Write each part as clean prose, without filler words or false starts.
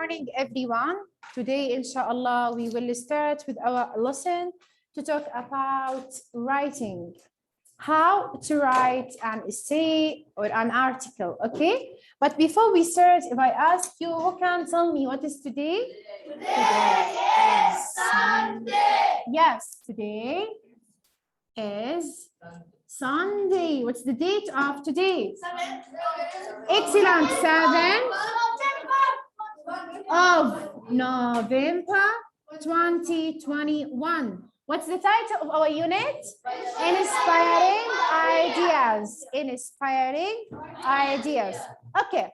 morning, everyone. Today, inshallah, we will start with our lesson to talk about writing. How to write an essay or an article, okay? But before we start, if I ask you, who can tell me what is today? Today is Sunday. Yes, today is Sunday. What's the date of today? Excellent. 7th of November 2021. What's the title of our unit? Inspiring Ideas. Inspiring Ideas. Okay.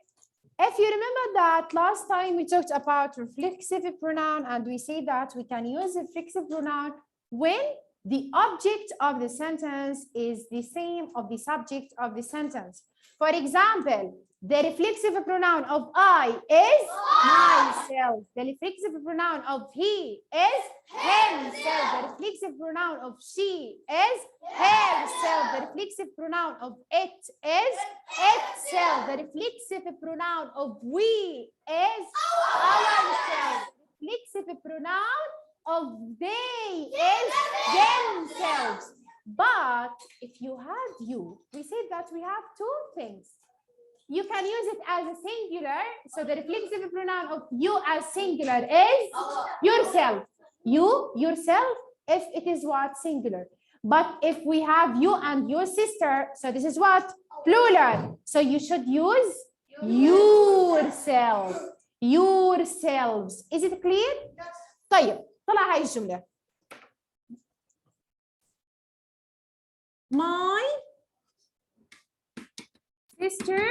If you remember that last time we talked about reflexive pronoun, and we say that we can use reflexive pronoun when the object of the sentence is the same of the subject of the sentence. For example, the reflexive pronoun of I is myself. The reflexive pronoun of he is himself. The reflexive pronoun of she is herself. The reflexive pronoun of it is itself. The reflexive pronoun of we is ourselves. The reflexive pronoun of they is themselves. But if you have you, we said that we have two things. You can use it as a singular. So the reflexive pronoun of you as singular is yourself. You, yourself, if it is what? Singular. But if we have you and your sister, so this is what? Plural. So you should use yourself. Yourselves. Is it clear? طيب طلع هاي الجملة. My sister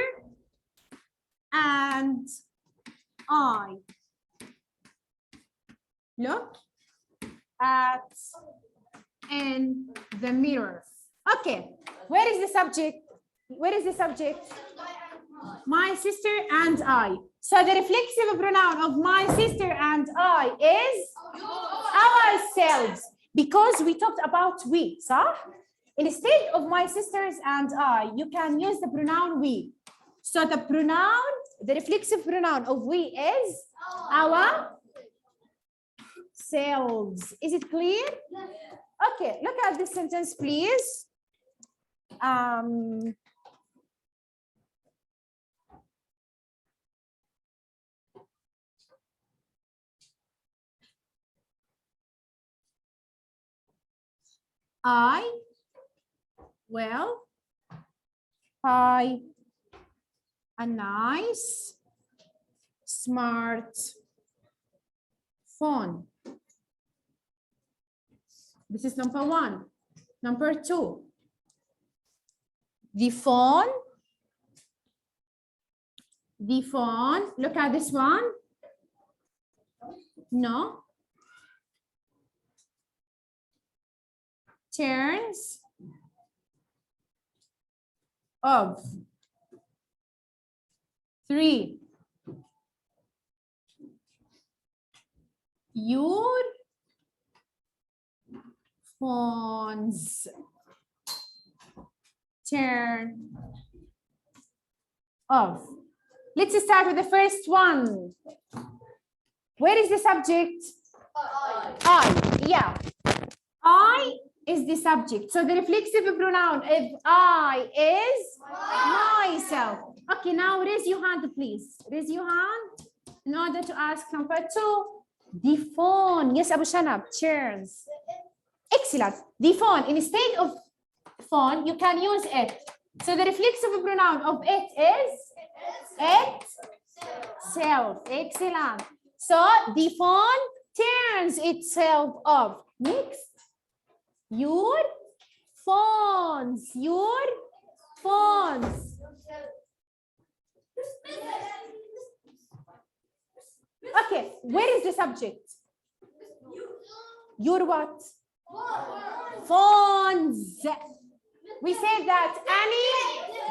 and I look at in the mirror. Okay, where is the subject? Where is the subject? My sister and I. So the reflexive pronoun of my sister and I is ourselves, because we talked about we, صح? Instead of my sisters and I, you can use the pronoun we. So the pronoun, the reflexive pronoun of we is our selves. Is it clear? Okay, look at this sentence, please. I will buy a nice, smart phone. This is number one. Number two, the phone, look at this one. No. Turns off. 3. Your phones turn off. Let's start with the first one. Where is the subject? I. Yeah. I is the subject. So the reflexive pronoun of I is myself. Okay, now raise your hand, please. Raise your hand in order to ask number 2. The phone. Yes, Abu Shanab. Cheers. Excellent. The phone. Instead of phone, you can use it. So the reflexive pronoun of it is itself. Excellent. So the phone turns itself off. Next. Your phones. Your phones. Okay, where is the subject? Your what? Phones. We say that any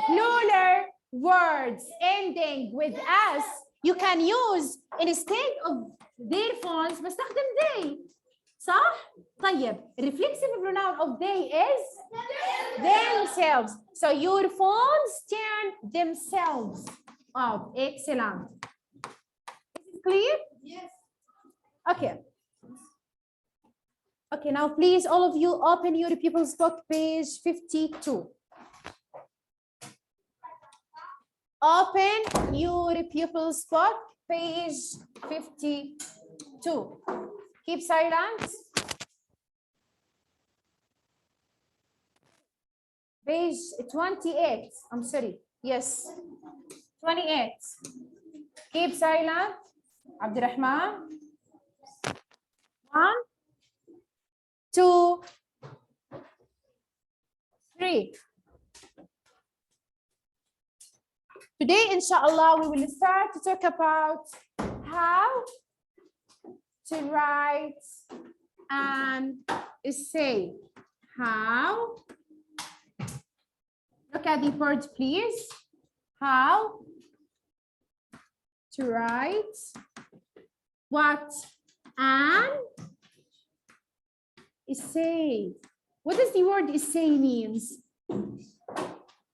plural words ending with s, you can use instead of their phones بستخدم they. صح؟ طيب reflexive pronoun of they is themselves. So your phones turn themselves off. Excellent. it clear? Yes. Okay. Okay, now please, all of you, open your pupils book, page 52. Open your pupils book, page 52. Keep silent. Page 28. I'm sorry. Yes. 28. Keep silent. Abdurrahman. 1, 2, 3. Today, inshallah, we will start to talk about how to write an essay. How? Look at the word, please. How to write what? An essay. What does the word essay means? In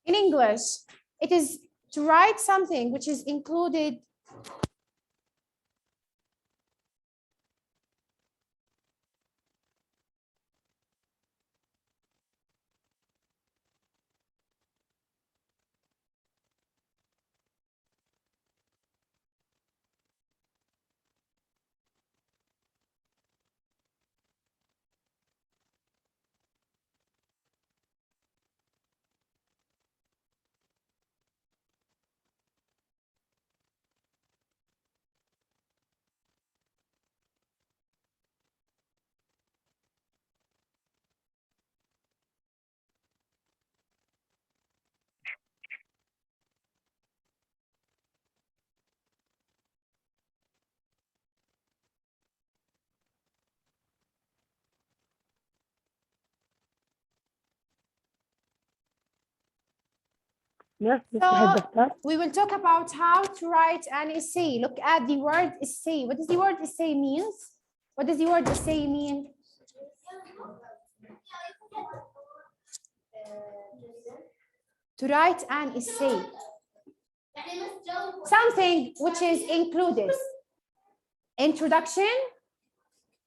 English, it is to write something which is included So we will talk about how to write an essay. Look at the word essay. What does the word essay means? What does the word essay mean? To write an essay. Something which is included. Introduction,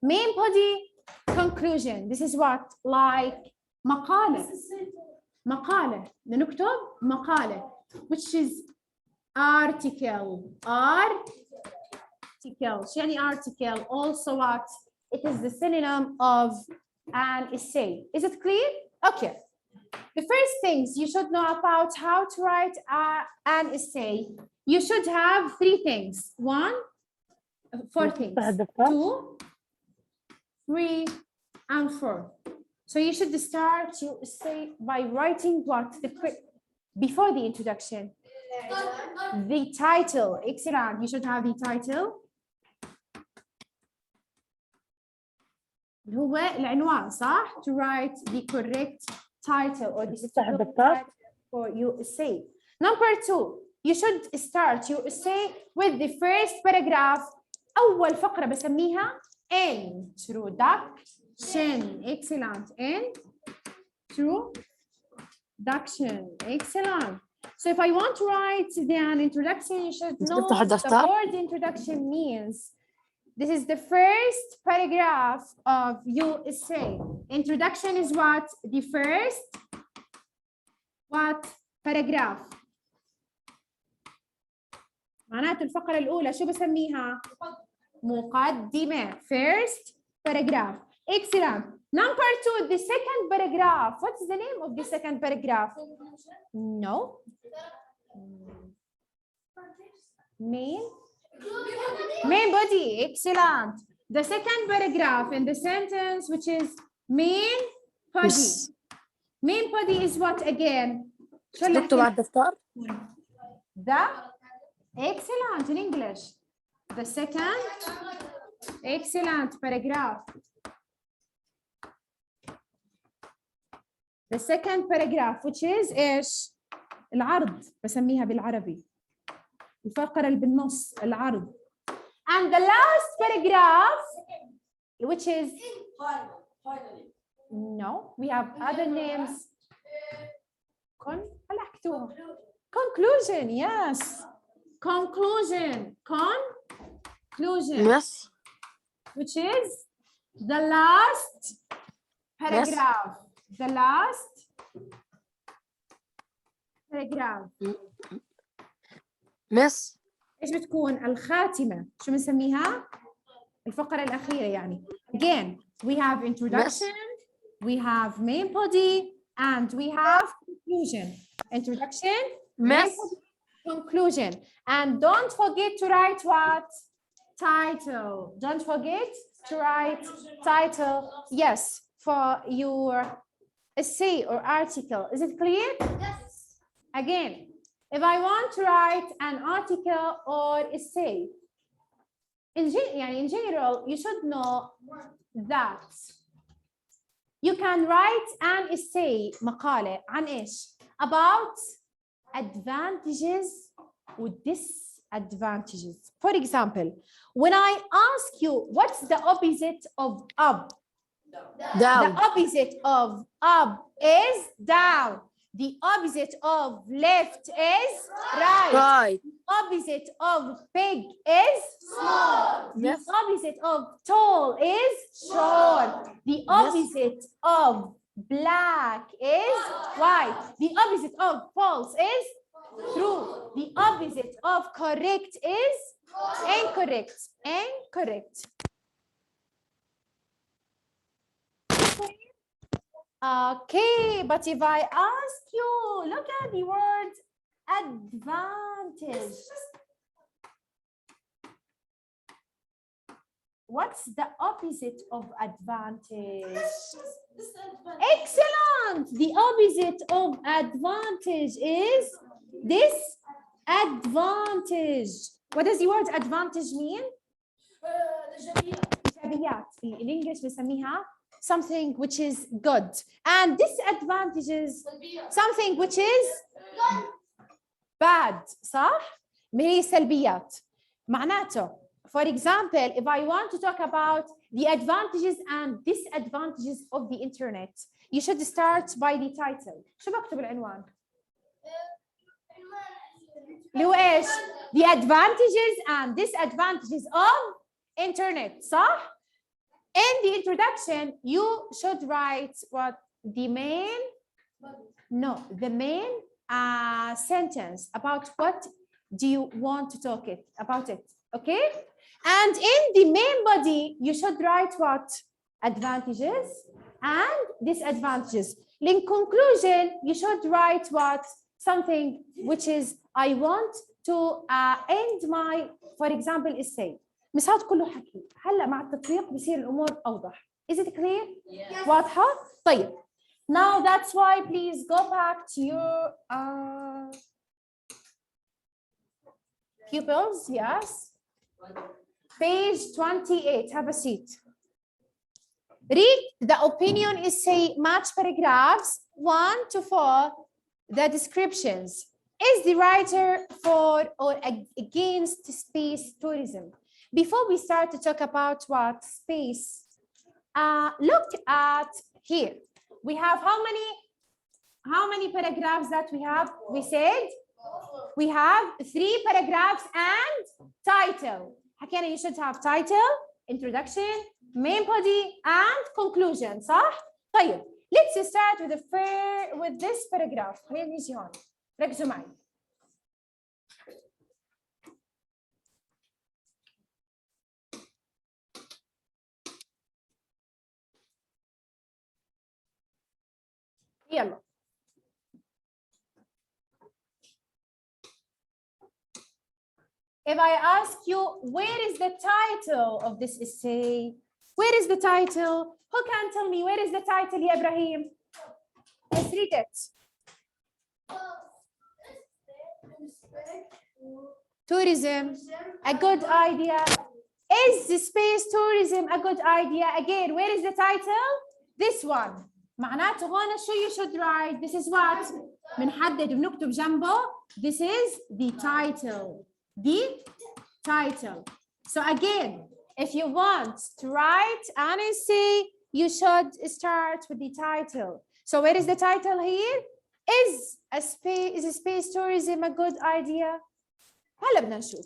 main body, conclusion. This is what? Like مقالة. مقالة. نكتب مقالة. Which is article. Article. شو يعني article? Also what? It is the synonym of an essay. Is it clear? Okay. The first things you should know about how to write an essay. You should have 3 things. 4 things. 2, 3, and 4. So you should start your essay by writing what? Before the introduction. The title. Excellent. You should have the title. هو العنوان صح? To write the correct title or the title for your essay. Number 2, you should start your essay with the first paragraph. أول فقرة بسميها introduction. Excellent. Introduction. Excellent. So if I want to write an introduction, you should know what the word introduction means. This is the first paragraph of your essay. Introduction is what? The first what? Paragraph. معناته الفقرة الأولى شو بسميها؟ مقدمة. First paragraph. Excellent. Number 2, the second paragraph. What's the name of the second paragraph? No. Main body. Excellent. The second paragraph in the sentence, which is main body. Yes. Main body is what again? نكتب على الدفتر. Excellent in English. The second excellent paragraph. The second paragraph, which is إيش؟ العرض بسميها بالعربي. الفقرة اللي بالنص العرض. And the last paragraph, which is no, we have other names. هلا حكيتوها. Conclusion, yes. Conclusion. conclusion. Yes. Which is the last paragraph. Yes. The last paragraph. Miss. ايش بتكون الخاتمة؟ شو بنسميها؟ الفقرة الأخيرة يعني. Again, we have introduction, we have main body, and we have conclusion. Introduction, main body, conclusion. And don't forget to write what? Title. Don't forget to write title. Yes, for your essay or article. Is it clear? Yes. Again, if I want to write an article or essay, in general, you should know that you can write an essay مقالة عن إيش؟ About advantages or disadvantages. For example, when I ask you what's the opposite of up? Down. The opposite of up is down. The opposite of left is right. Right. The opposite of big is small. The Yes. opposite of tall is short. The opposite of black is white. The opposite of false is true. The opposite of correct is incorrect. Incorrect. Okay, but if I ask you, look at the word advantage. What's the opposite of advantage? Excellent. The opposite of advantage is disadvantage. What does the word advantage mean? إيجابيات. في الإنجليش بنسميها something which is good, and disadvantages something which is bad. صح؟ ما هي سلبيات. معناته for example, if I want to talk about the advantages and disadvantages of the internet, you should start by the title. شو بكتب العنوان؟ اللي هو ايش؟ The advantages and disadvantages of internet. صح؟ In the introduction, you should write what the main sentence about what do you want to talk about it, okay? And in the main body, you should write what? Advantages and disadvantages. In conclusion, you should write what? Something which is I want to end my, for example, essay. بس هذا كله حكي. هلا مع التطبيق بصير الامور اوضح. Is it clear? Yes. واضحه؟ طيب. Now that's why please go back to your pupils. Yes. Page 28. Have a seat. Read the opinion essay match paragraphs 1 to 4. The descriptions. Is the writer for or against space tourism? Before we start to talk about what space, look at here. We have how many paragraphs that we have? We said we have 3 paragraphs and title. حكينا you should have title, introduction, main body, and conclusion. صح؟ طيب, let's start with this paragraph. خلينا نيجي هون. ركزوا معي. يلا. If I ask you, where is the title of this essay? Where is the title? Who can tell me where is the title, ya Ibrahim? Let's read it. Tourism, a good idea. Is the space tourism a good idea? Again, where is the title? This one. معناته هون شو you should write? This is what? بنحدد وبنكتب جنبه. This is the title. The title. So again, if you want to write an essay, you should start with the title. So where is the title here? Is space tourism a good idea? هلا بدنا نشوف.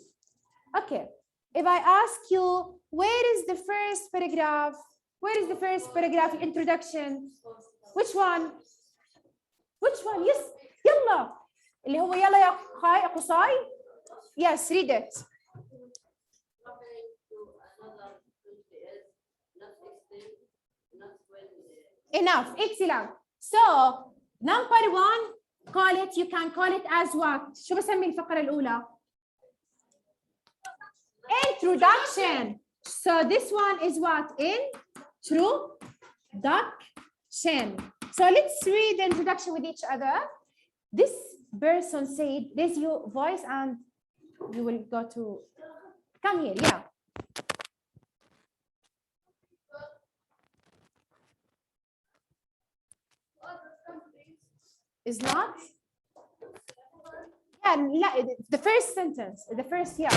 Okay. if I ask you, where is the first paragraph? Where is the first paragraph introduction? Which one? Which one? Yes. يلا. اللي هو يلا يا قصاي. Yes, read it. Enough. Excellent. So, number one, call it, you can call it as what? شو بسمي الفقرة الأولى؟ Introduction. So this one is what? Introduction. So let's read the introduction with each other. This person said, raise your voice and you will go to, come here, yeah. Is not? Yeah, the first sentence, the first, yeah.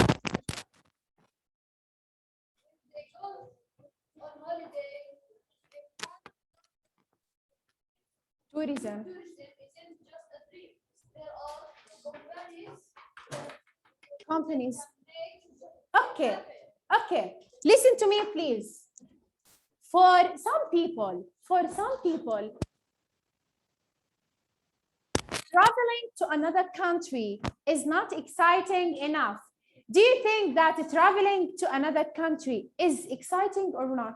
Tourism. Companies. Okay. Listen to me, please. For some people, traveling to another country is not exciting enough. Do you think that traveling to another country is exciting or not?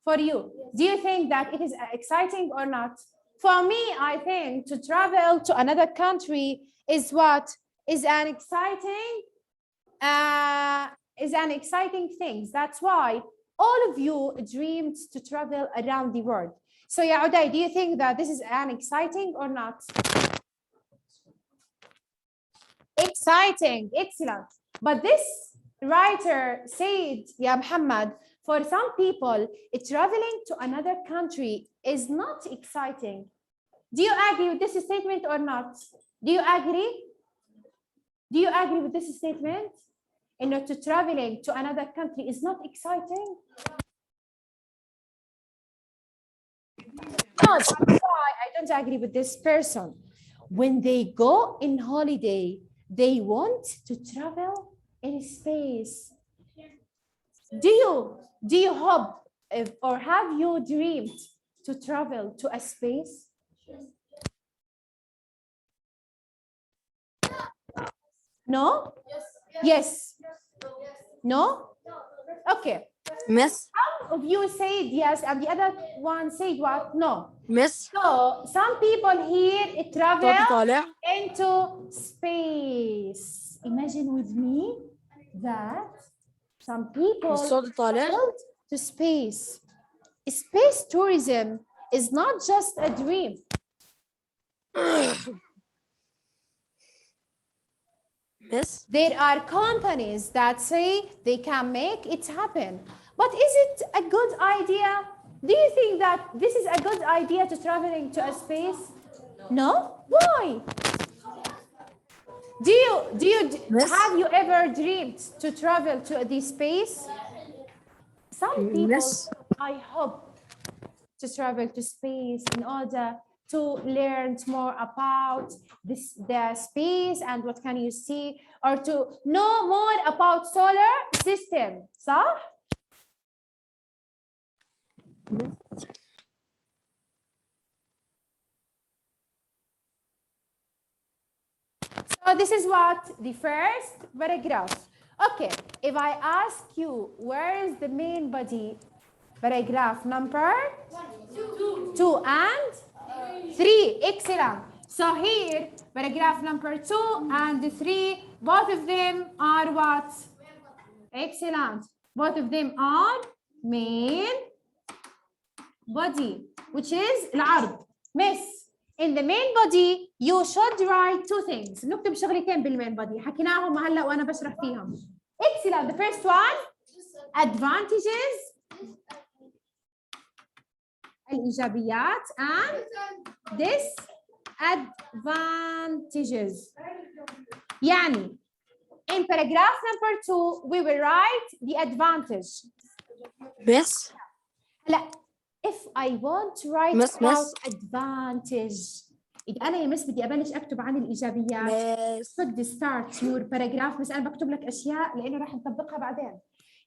For you, do you think that it is exciting or not? For me, I think to travel to another country is what? Is an exciting thing. That's why all of you dreamed to travel around the world. So, yeah, Uday, do you think that this is an exciting or not? Exciting, excellent. But this writer said, yeah, Muhammad, for some people, traveling to another country is not exciting. Do you agree with this statement or not? Do you agree? Do you agree with this statement? To traveling to another country is not exciting? No, that's why I don't agree with this person. When they go in holiday, they want to travel in space. Do you hope or have you dreamed to travel to a space? No? Yes. No? Okay. Miss. Some of you said yes, and the other one said what? No. Miss. So some people here travel into space. Imagine with me that some people traveled to space. Space tourism is not just a dream. Miss. There are companies that say they can make it happen. But is it a good idea? Do you think that this is a good idea to traveling to a space? No? Why? Have you ever dreamed to travel to the space? Some people, I hope, to travel to space in order to learn more about the space and what can you see, or to know more about solar system. صح? So this is what the first paragraph. Okay, if I ask you where is the main body, paragraph number 2 and 3. Excellent. So here, paragraph number 2 and 3, both of them are what? Excellent. Both of them are main body, which is العرض. Miss, in the main body, you should write 2 things. نكتب شغلتين بالmain body. حكيناهم هلا وأنا بشرح فيهم. Excellent. The first one, advantages. الإيجابيات and disadvantages. يعني in paragraph number 2 we will write the advantage. Miss. لا, if I want to write about advantage, إذا أنا يا مس بدي أبلش أكتب عن الإيجابيات Miss. should start your paragraph. بس أنا بكتب لك أشياء لأنه راح نطبقها بعدين.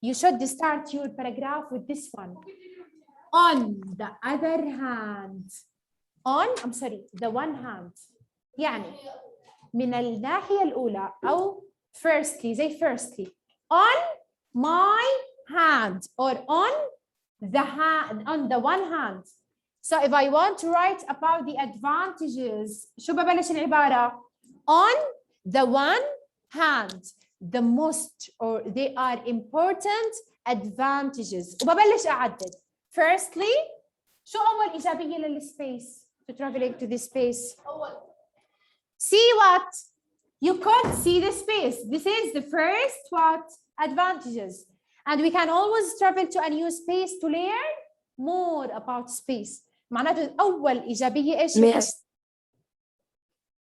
You should start your paragraph with this one. On the other hand. The one hand. يعني من الناحية الأولى أو firstly زي firstly. On my hand or on the one hand. So if I want to write about the advantages شو ببلش العبارة؟ On the one hand the most or they are important advantages وببلش أعدد. Firstly شو أول إيجابية للسبيس to traveling to the space؟ See what? You can't see the space. This is the first what? Advantages. And we can always travel to a new space to learn more about space. معناته أول إيجابية إيش؟ Miss.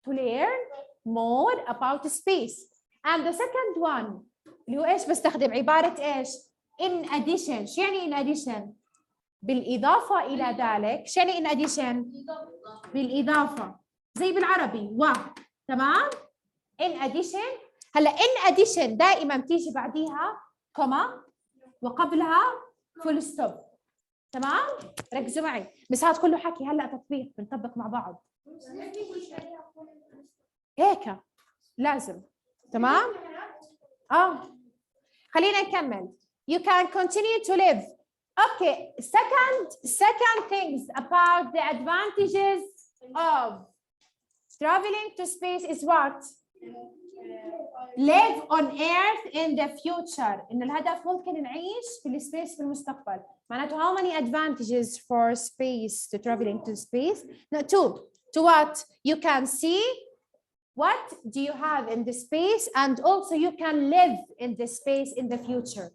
To learn more about space. And the second one اللي هو إيش بستخدم عبارة إيش؟ In addition. شو يعني in addition؟ بالإضافة إلى ذلك. شو يعني in addition؟ بالإضافة. زي بالعربي و. تمام؟ in addition. هلا in addition دائما بتيجي بعديها كوما وقبلها فول ستوب. تمام؟ ركزوا معي. بس هذا كله حكي هلا تطبيق بنطبق مع بعض. هيك لازم. تمام؟ خلينا نكمل. You can continue to live. Okay, second things about the advantages of traveling to space is what? Live on Earth in the future. إنه الهدف ممكن نعيش في السبيس في المستقبل. معناته how many advantages for space to traveling to space? No, two. To what? You can see what do you have in the space and also you can live in the space in the future.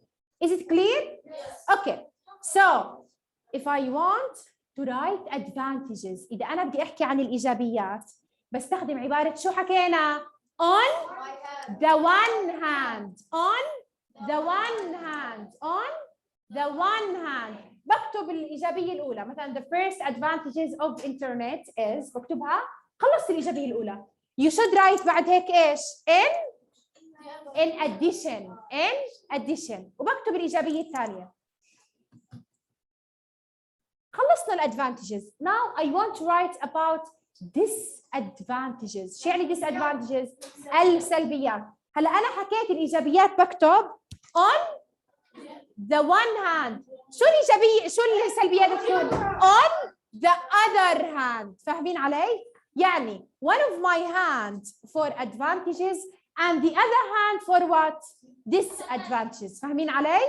Is it clear? Yes. Okay. So if I want to write advantages إذا أنا بدي أحكي عن الإيجابيات بستخدم عبارة شو حكينا؟ On the one hand. On the one hand. On the one hand. بكتب الإيجابية الأولى مثلا the first advantages of internet is بكتبها خلصت الإيجابية الأولى. You should write بعد هيك إيش؟ in addition وبكتب الإيجابية الثانية. خلصنا الادفانتجز. Now I want to write about disadvantages. شو يعني disadvantages؟ السلبيات. هلا أنا حكيت الإيجابيات بكتب on the one hand. شو الإيجابية؟ شو السلبيات بتكون؟ on the other hand. فاهمين علي؟ يعني one of my hands for advantages and the other hand for what? Disadvantages. فاهمين علي؟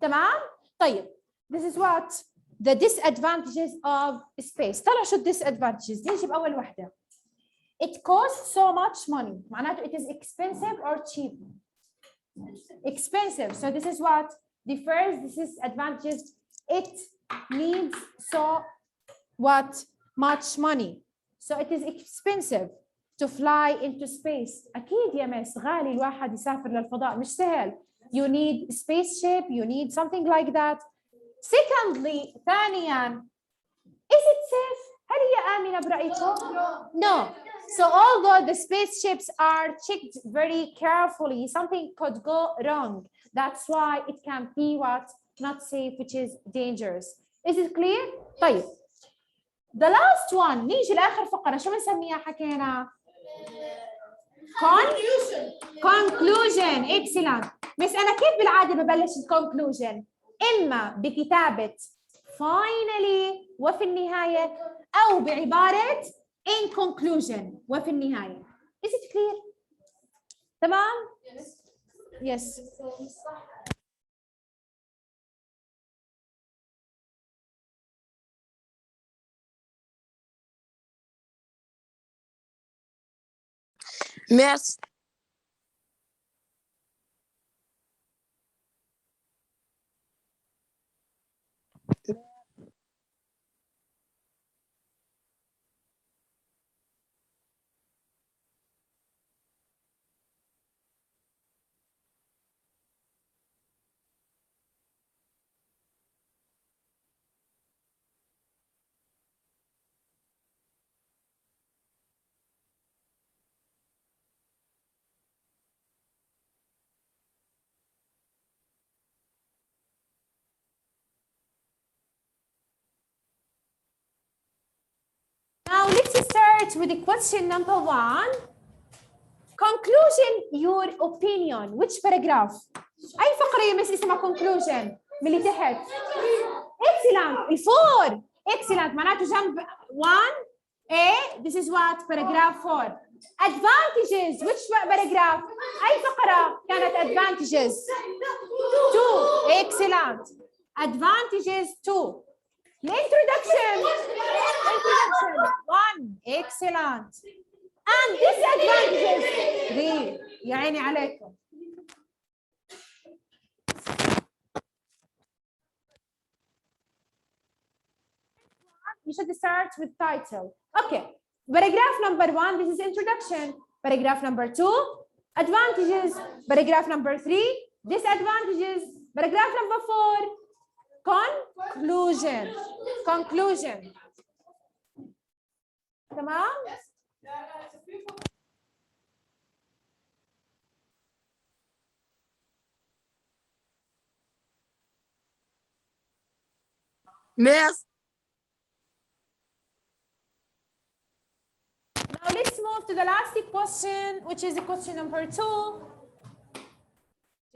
تمام؟ طيب this is what? The disadvantages of space. طلع شو disadvantages؟ نيجي بأول وحدة. It costs so much money. معناته it is expensive or cheap? Expensive. So this is what? The first disadvantages. It needs so what? Much money. So it is expensive to fly into space. أكيد يا مس غالي الواحد يسافر للفضاء مش سهل. You need spaceship. You need something like that. Secondly, ثانياً, is it safe? هل هي آمنة برأيكم؟ No. So although the spaceships are checked very carefully, something could go wrong. That's why it can be what? Not safe, which is dangerous. Is it clear? طيب. The last one, نيجي لآخر فقرة، شو بنسميها حكينا؟ Conclusion. Excellent. بس أنا كيف بالعادة ببلش الconclusion؟ إما بكتابة finally وفي النهاية أو بعبارة in conclusion وفي النهاية. Is it clear؟ تمام؟ Yes. Miss. start with the question number 1. Conclusion your opinion. Which paragraph? أي فقرة يا مس اسمها conclusion؟ من اللي تحت. Excellent. 4. Excellent. معناته جنب 1A. This is what? Paragraph 4. Advantages. Which paragraph? أي فقرة كانت advantages? 2. Excellent. Advantages 2. Introduction. Introduction 1. Excellent. And disadvantages 3. يا عيني عليكم. You should start with title. Okay. Paragraph number 1, this is introduction. Paragraph number 2, advantages. Paragraph number 3, disadvantages. Paragraph number 4, conclusion. Conclusion. تمام؟ Miss. Now let's move to the last question, which is question number 2.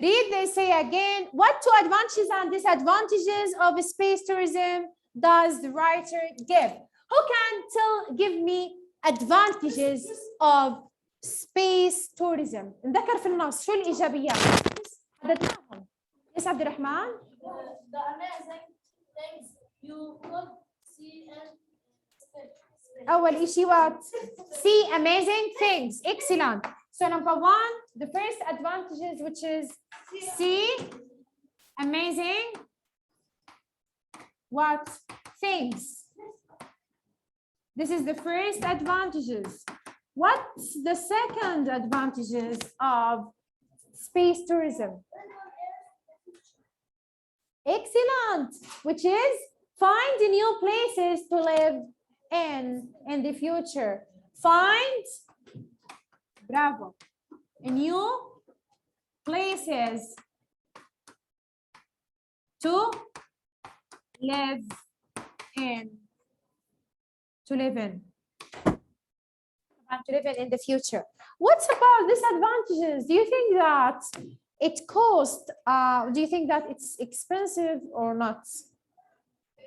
Read the essay again. What 2 advantages and disadvantages of space tourism does the writer give? Who can give me advantages of space tourism? نذكر في النص شو الإيجابيات؟ عددناهم. يس عبد الرحمن. The amazing things you could see and أول إشي what? See amazing things. Excellent. So number 1, the first advantages, which is see amazing what? Things. This is the first advantages. What's the second advantages of space tourism? Excellent. Which is find new places to live in the future. Find, bravo, new places to live in. To live in the future. What's about disadvantages? Do you think that it costs, do you think that it's expensive or not?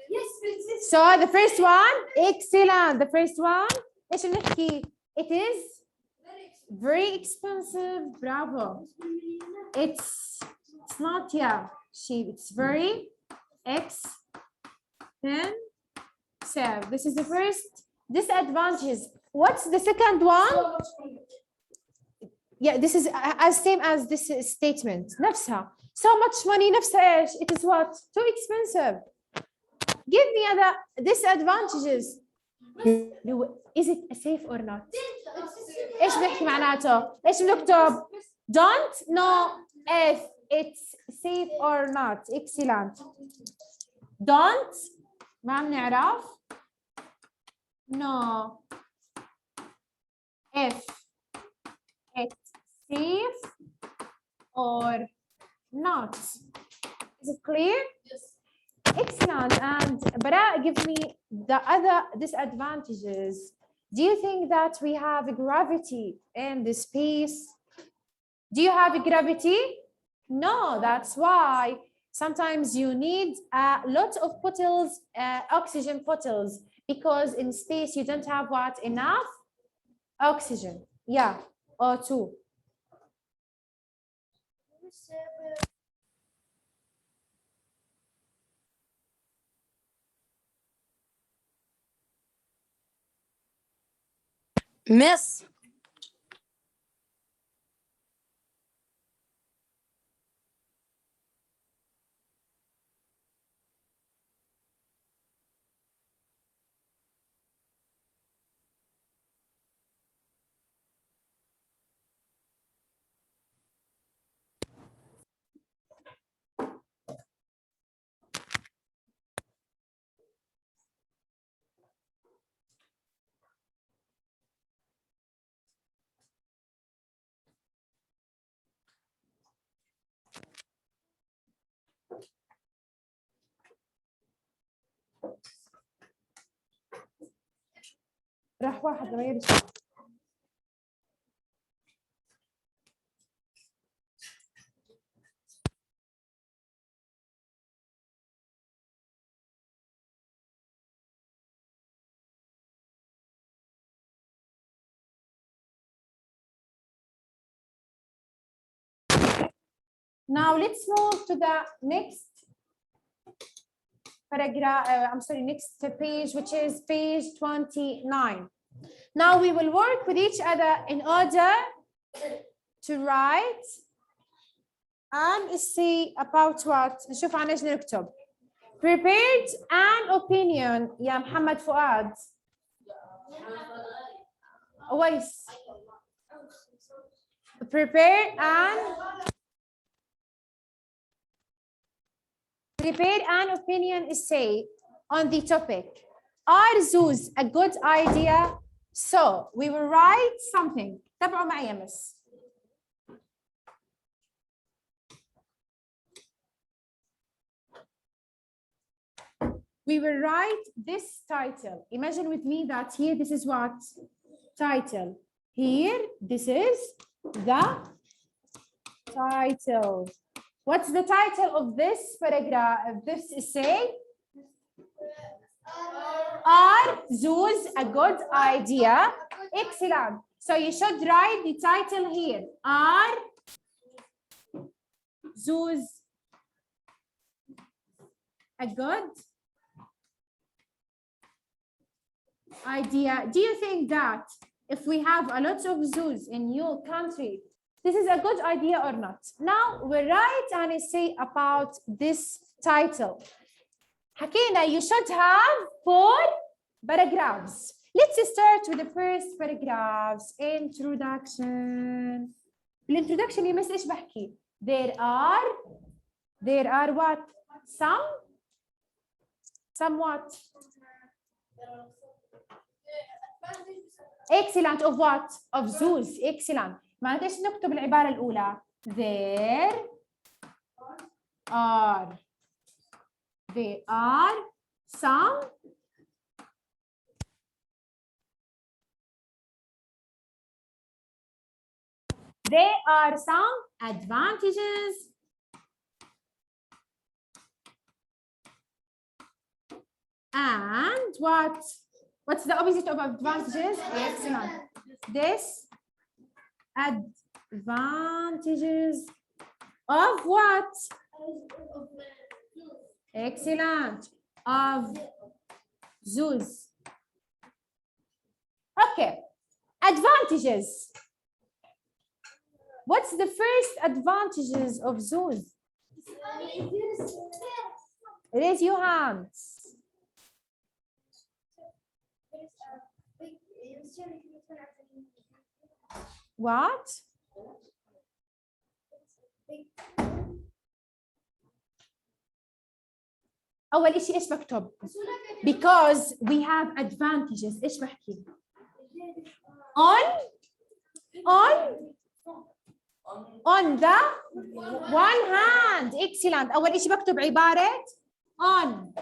yes, So the first one, excellent. The first one, ايش بنحكي? It is very expensive. Bravo. It's not, yeah, cheap. It's very expensive. This is the first disadvantage. What's the second one? Yeah, this is as same as this statement. نفسها. So much money. نفسها ايش? It is what? Too expensive. Give me other disadvantages. Is it safe or not? ايش بنحكي معناته؟ ايش بنكتب؟ Don't know if it's safe or not. Excellent. Don't ما بنعرف know if it's safe or not. Is it clear? yes. Excellent. And Bara, give me the other disadvantages. Do you think that we have gravity in the space? Do you have gravity? No, that's why sometimes you need a lot of bottles, oxygen bottles, because in space you don't have what? Enough oxygen. Yeah, O2. Miss. راح واحد غير الشيء. Now let's move to the next paragraph, next page, which is page 29. Now we will work with each other in order to write and see about what. نشوف عن ايش نكتب. Prepared an opinion يا محمد فؤاد. أويس. Prepare an opinion essay on the topic. Are zoos a good idea? So we will write something. تابعوا معي يا مس. We will write this title. Imagine with me that here this is what? Title. Here this is the title. What's the title of this paragraph, of this essay? Are zoos a good idea? Excellent. So you should write the title here. Are zoos a good idea? Do you think that if we have a lot of zoos in your country, this is a good idea or not? Now we write an essay about this title. حكينا you should have 4 paragraphs. Let's start with the first paragraphs. Introduction. بالintroduction يمس ايش بحكي؟ There are what? Some what? Excellent. Of what? Of zoos. Excellent. معناتها ايش نكتب العبارة الأولى؟ There are some advantages and what? What's the opposite of advantages? Excellent. Disadvantages of what? Excellent. Of zoos. Okay. Advantages. What's the first advantages of zoos? Raise your hands. What? أول إشي إيش بكتب؟ Because we have advantages. إيش بحكي؟ On the one hand. Excellent. أول إشي بكتب عبارة on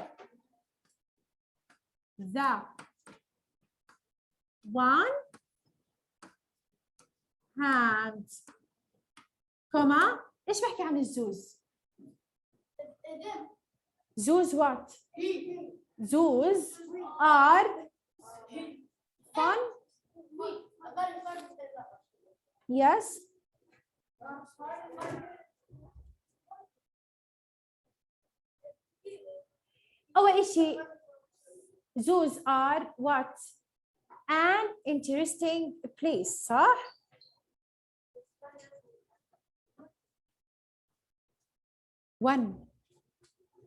the one hand comma إيش بحكي عن الزوز؟ Zoos what? Zoos are fun. Yes. أول إشي zoos are what? An interesting place. صح؟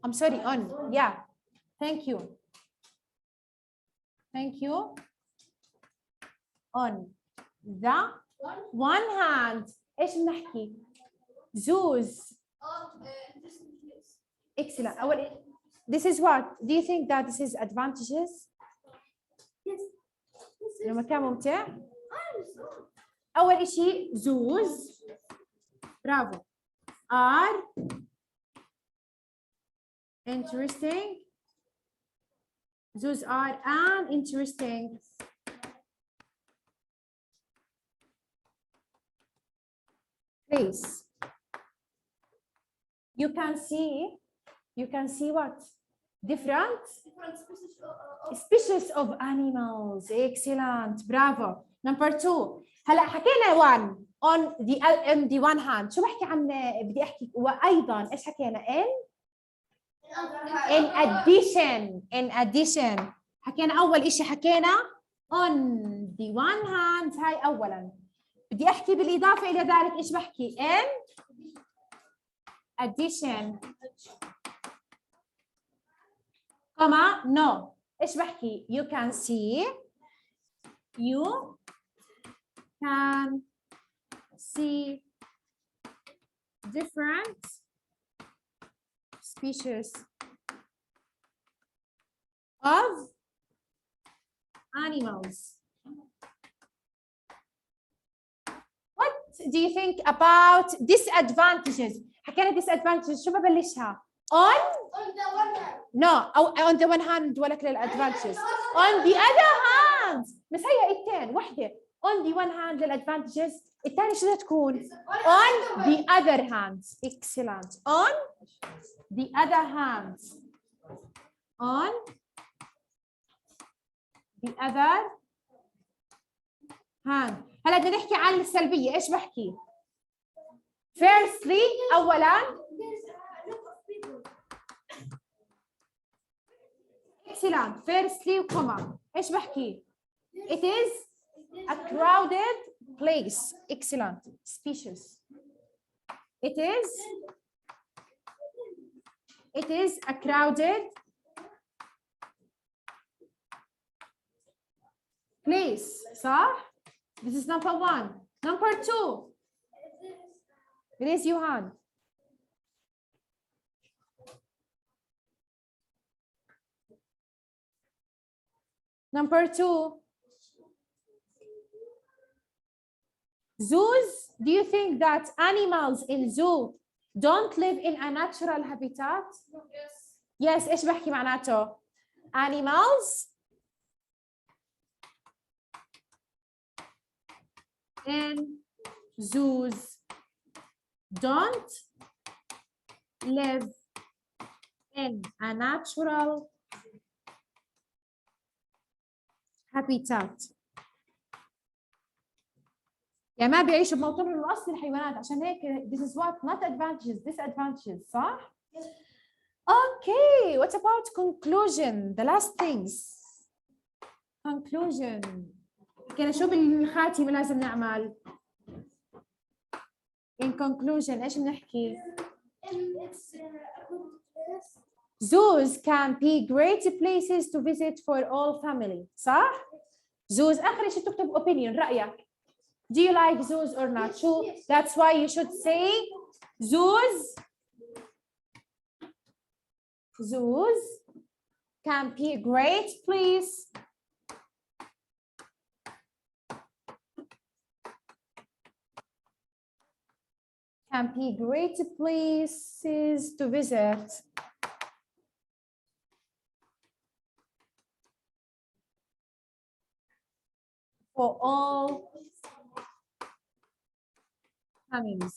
I'm sorry, on. Yeah. Thank you. On the one hand. إيش بنحكي؟ Zoos. Excellent. This is what? Do you think that this is advantages? Yes. المكان ممتع. أول إشي zoos. برافو. Are interesting. Zoos are an interesting place. You can see what? Different species of animals. Excellent. Bravo. Number 2. هلا حكينا on the one hand. شو بحكي عن بدي احكي وايضا ايش حكينا in addition حكينا اول اشي حكينا on the one hand. هاي اولا. بدي احكي بالاضافه الى ذلك ايش بحكي in addition كما no. ايش بحكي you can see different species of animals. What do you think about disadvantages? حكينا disadvantages. شو ببلشها؟ on the one hand. no on the one hand ولا كل advantages. on the other hand. بس هي التين وحده. on the one hand للadvantages. الثاني شو بدها تكون؟ on the other hand. Excellent. on the other hand. on the other hand. هلا بدنا نحكي عن السلبية. ايش بحكي؟ firstly أولاً. excellent. firstly وكما. ايش بحكي؟ it is a crowded place. Excellent. Species. It is a crowded place. صح؟ This is number 1. Number 2. Raise your hand. Number 2. Zoos. Do you think that animals in zoo don't live in a natural habitat? Yes. إيش بحكي معناته؟ Animals in zoos don't live in a natural habitat. يعني ما بيعيشوا بموطنهم الأصلي الحيوانات. عشان هيك this is what not advantages, disadvantages. صح؟ Okay. What about conclusion? The last things. Conclusion. كنا شو بالخاتمة لازم نعمل؟ In conclusion إيش بنحكي؟ Zoos can be great places to visit for all family. صح؟ Zoos آخر شيء تكتب opinion رأيك. Do you like zoos or not? شو؟ That's why you should say zoos can be a great place places to visit for all families.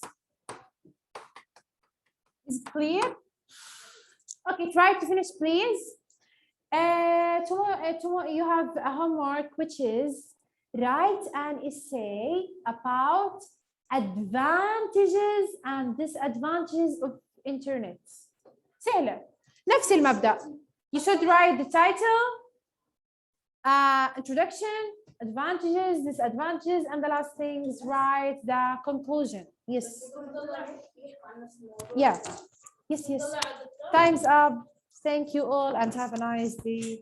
Is it clear? Okay, try to finish, please. Tomorrow you have a homework, which is write an essay about advantages and disadvantages of internet. سهلة. نفس المبدأ. You should write the title, introduction, advantages, disadvantages, and the last thing is write the conclusion. Yes. Yeah. Yes. Time's up. Thank you all and have a nice day.